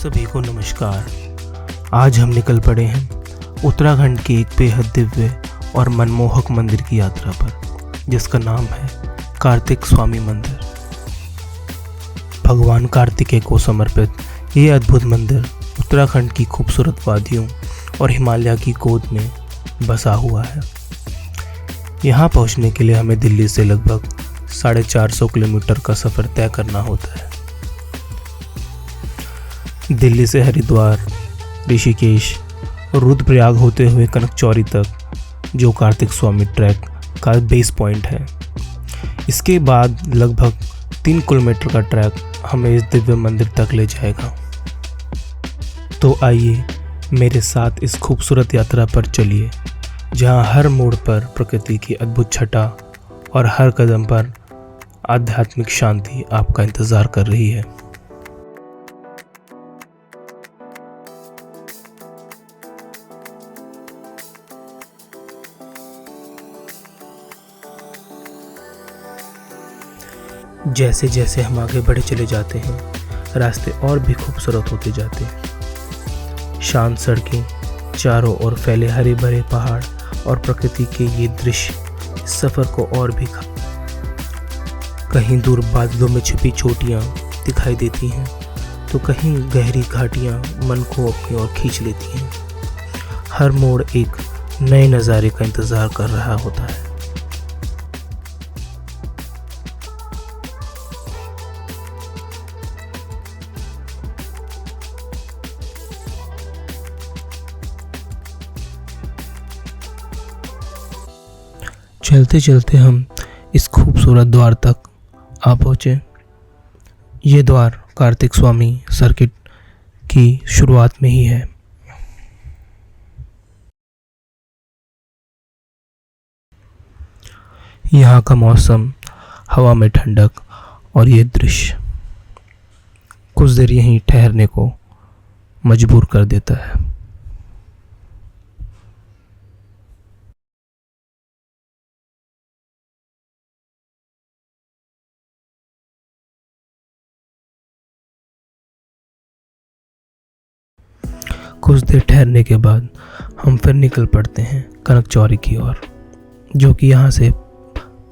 सभी को नमस्कार। आज हम निकल पड़े हैं उत्तराखंड के एक बेहद दिव्य और मनमोहक मंदिर की यात्रा पर, जिसका नाम है कार्तिक स्वामी मंदिर। भगवान कार्तिकेय को समर्पित ये अद्भुत मंदिर उत्तराखंड की खूबसूरत वादियों और हिमालय की गोद में बसा हुआ है। यहाँ पहुँचने के लिए हमें दिल्ली से लगभग 450 किलोमीटर का सफ़र तय करना होता है। दिल्ली से हरिद्वार, ऋषिकेश और रुद्रप्रयाग होते हुए कनकचौरी तक, जो कार्तिक स्वामी ट्रैक का बेस पॉइंट है। इसके बाद लगभग 3 किलोमीटर का ट्रैक हमें इस दिव्य मंदिर तक ले जाएगा। तो आइए मेरे साथ इस खूबसूरत यात्रा पर चलिए, जहां हर मोड़ पर प्रकृति की अद्भुत छटा और हर कदम पर आध्यात्मिक शांति आपका इंतज़ार कर रही है। जैसे जैसे हम आगे बढ़े चले जाते हैं, रास्ते और भी खूबसूरत होते जाते हैं। शांत सड़कें, चारों ओर फैले हरे भरे पहाड़ और प्रकृति के ये दृश्य इस सफ़र को और भी कहीं दूर बादलों में छिपी चोटियाँ दिखाई देती हैं, तो कहीं गहरी घाटियाँ मन को अपनी ओर खींच लेती हैं। हर मोड़ एक नए नज़ारे का इंतज़ार कर रहा होता है। चलते चलते हम इस खूबसूरत द्वार तक आ पहुँचे। ये द्वार कार्तिक स्वामी सर्किट की शुरुआत में ही है। यहाँ का मौसम, हवा में ठंडक और ये दृश्य कुछ देर यहीं ठहरने को मजबूर कर देता है। कुछ देर ठहरने के बाद हम फिर निकल पड़ते हैं कनकचौरी की ओर, जो कि यहाँ से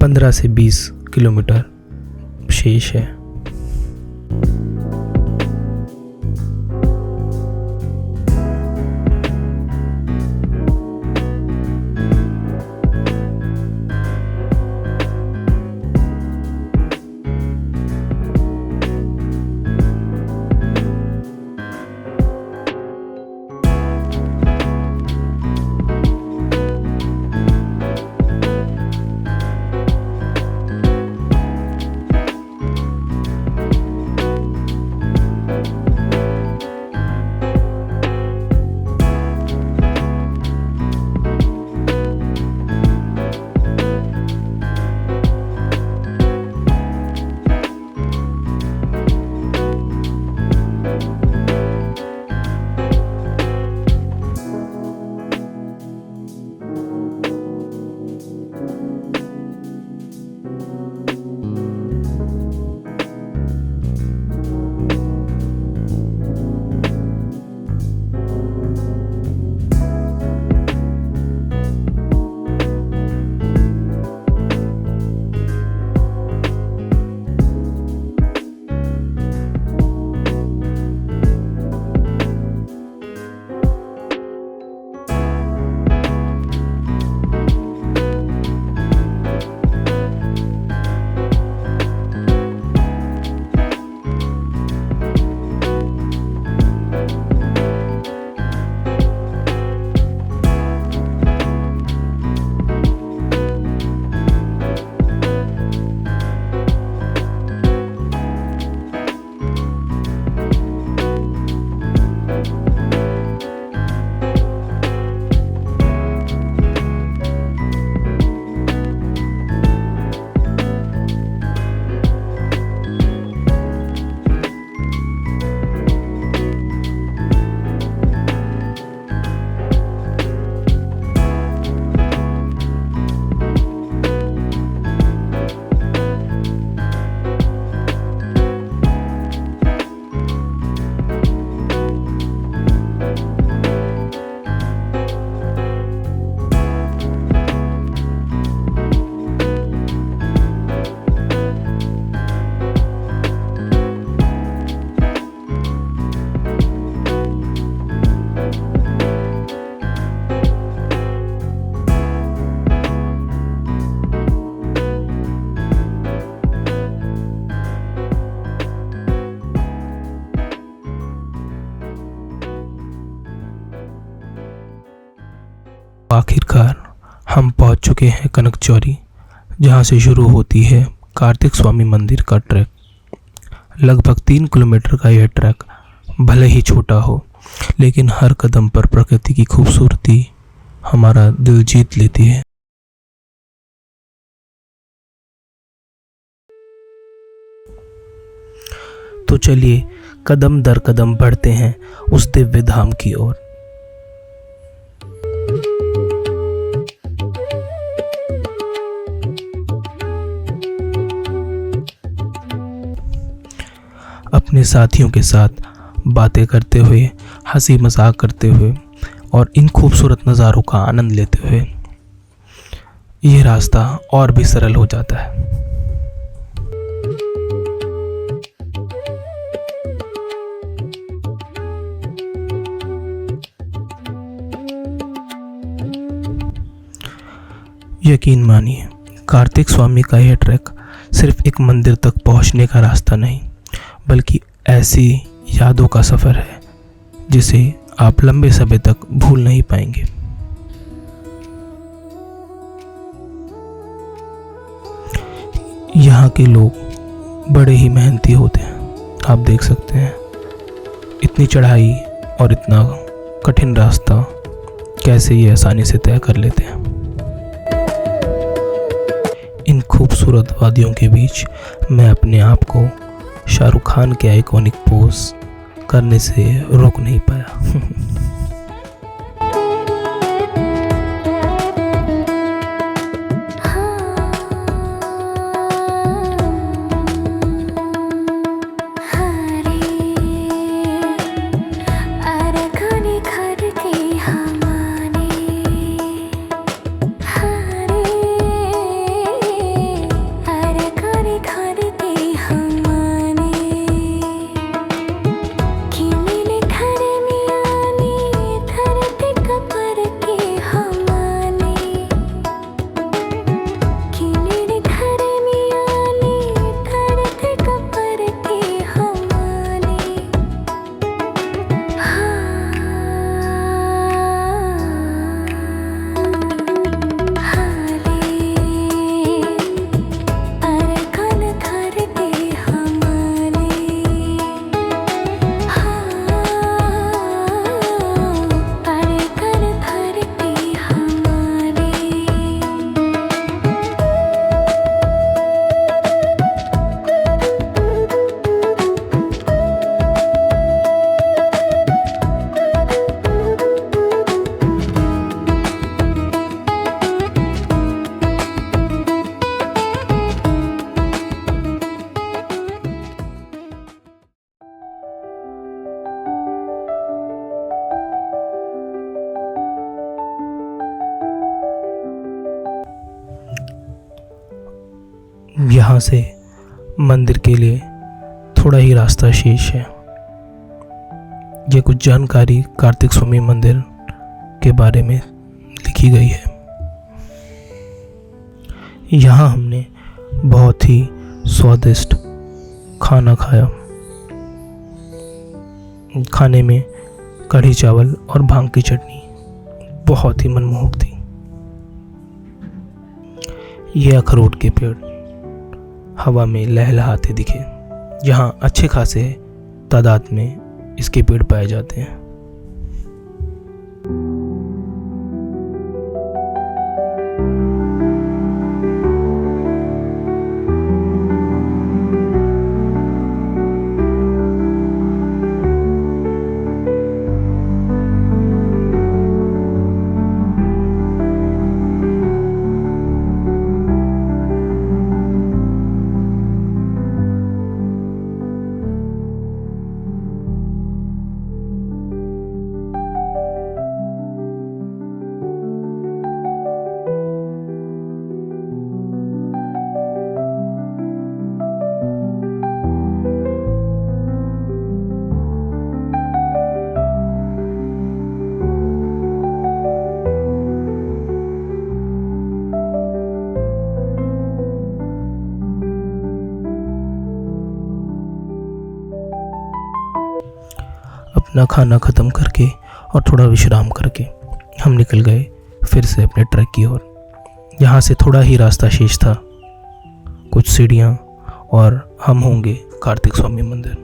15 से 20 किलोमीटर शेष है। चुके हैं कनकचौरी, जहां से शुरू होती है कार्तिक स्वामी मंदिर का ट्रैक। लगभग 3 किलोमीटर का यह ट्रैक भले ही छोटा हो, लेकिन हर कदम पर प्रकृति की खूबसूरती हमारा दिल जीत लेती है। तो चलिए कदम दर कदम बढ़ते हैं उस दिव्य धाम की ओर। अपने साथियों के साथ बातें करते हुए, हंसी मजाक करते हुए और इन खूबसूरत नज़ारों का आनंद लेते हुए ये रास्ता और भी सरल हो जाता है। यकीन मानिए, कार्तिक स्वामी का यह ट्रैक सिर्फ एक मंदिर तक पहुंचने का रास्ता नहीं, बल्कि ऐसी यादों का सफ़र है जिसे आप लंबे समय तक भूल नहीं पाएंगे। यहाँ के लोग बड़े ही मेहनती होते हैं। आप देख सकते हैं इतनी चढ़ाई और इतना कठिन रास्ता कैसे ये आसानी से तय कर लेते हैं। इन खूबसूरत वादियों के बीच मैं अपने आप को शाहरुख खान के आइकॉनिक पोज करने से रोक नहीं पाया। यहाँ से मंदिर के लिए थोड़ा ही रास्ता शेष है। ये कुछ जानकारी कार्तिक स्वामी मंदिर के बारे में लिखी गई है। यहाँ हमने बहुत ही स्वादिष्ट खाना खाया। खाने में कढ़ी चावल और भांग की चटनी बहुत ही मनमोहक थी। ये अखरोट के पेड़ हवा में लहलहाते दिखे। यहाँ अच्छे खासे तादाद में इसके पेड़ पाए जाते हैं। अपना खाना ख़त्म करके और थोड़ा विश्राम करके हम निकल गए फिर से अपने ट्रैक की ओर। यहाँ से थोड़ा ही रास्ता शेष था, कुछ सीढ़ियाँ और हम होंगे कार्तिक स्वामी मंदिर।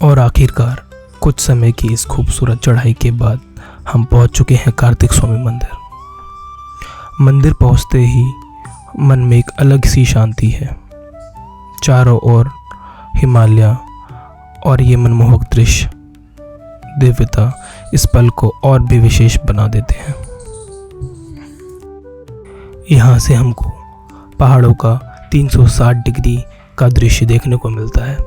और आखिरकार कुछ समय की इस खूबसूरत चढ़ाई के बाद हम पहुंच चुके हैं कार्तिक स्वामी मंदिर। मंदिर पहुंचते ही मन में एक अलग सी शांति है। चारों ओर हिमालय और ये मनमोहक दृश्य दिव्यता इस पल को और भी विशेष बना देते हैं। यहाँ से हमको पहाड़ों का 360 डिग्री का दृश्य देखने को मिलता है।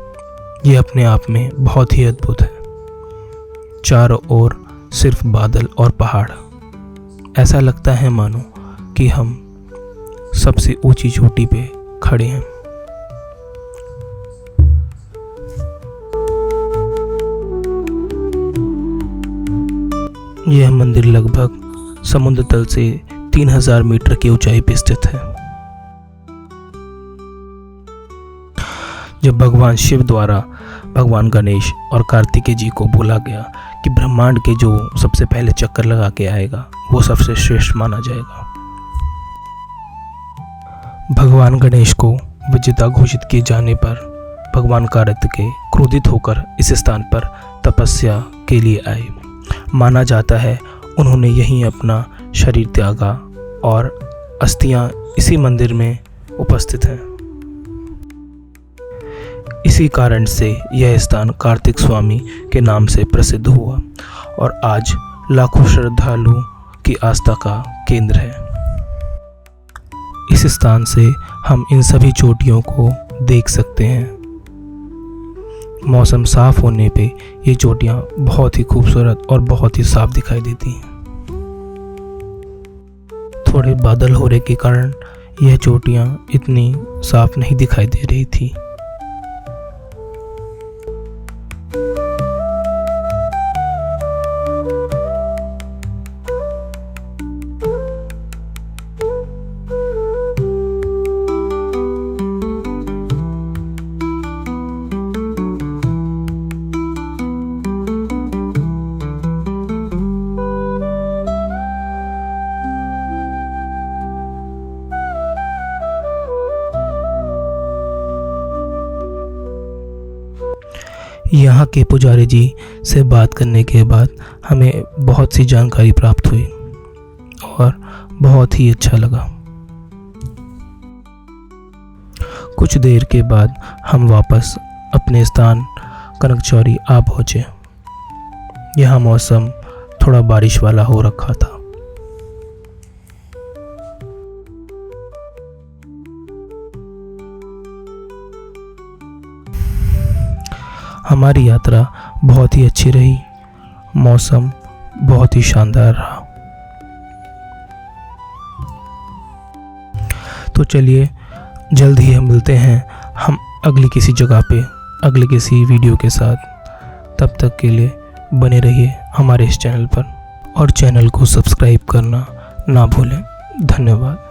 ये अपने आप में बहुत ही अद्भुत है। चारों ओर सिर्फ बादल और पहाड़, ऐसा लगता है मानो कि हम सबसे ऊंची चोटी पे खड़े हैं। यह मंदिर लगभग समुद्र तल से 3000 मीटर की ऊंचाई पर स्थित है। जब भगवान शिव द्वारा भगवान गणेश और कार्तिकेय जी को बोला गया कि ब्रह्मांड के जो सबसे पहले चक्कर लगा के आएगा वो सबसे श्रेष्ठ माना जाएगा। भगवान गणेश को विजेता घोषित किए जाने पर भगवान कार्तिकेय क्रोधित होकर इस स्थान पर तपस्या के लिए आए। माना जाता है उन्होंने यहीं अपना शरीर त्यागा और अस्थियां इसी मंदिर में उपस्थित हैं। इसी कारण से यह स्थान कार्तिक स्वामी के नाम से प्रसिद्ध हुआ और आज लाखों श्रद्धालुओं की आस्था का केंद्र है। इस स्थान से हम इन सभी चोटियों को देख सकते हैं। मौसम साफ होने पे ये चोटियां बहुत ही खूबसूरत और बहुत ही साफ दिखाई देती हैं। थोड़े बादल होने के कारण यह चोटियां इतनी साफ नहीं दिखाई दे रही थी। यहाँ के पुजारी जी से बात करने के बाद हमें बहुत सी जानकारी प्राप्त हुई और बहुत ही अच्छा लगा। कुछ देर के बाद हम वापस अपने स्थान कनकचौरी आ पहुँचे। यहाँ मौसम थोड़ा बारिश वाला हो रखा था। हमारी यात्रा बहुत ही अच्छी रही, मौसम बहुत ही शानदार रहा। तो चलिए जल्द ही हम मिलते हैं हम अगली किसी जगह पे, अगले किसी वीडियो के साथ। तब तक के लिए बने रहिए हमारे इस चैनल पर और चैनल को सब्सक्राइब करना ना भूलें। धन्यवाद।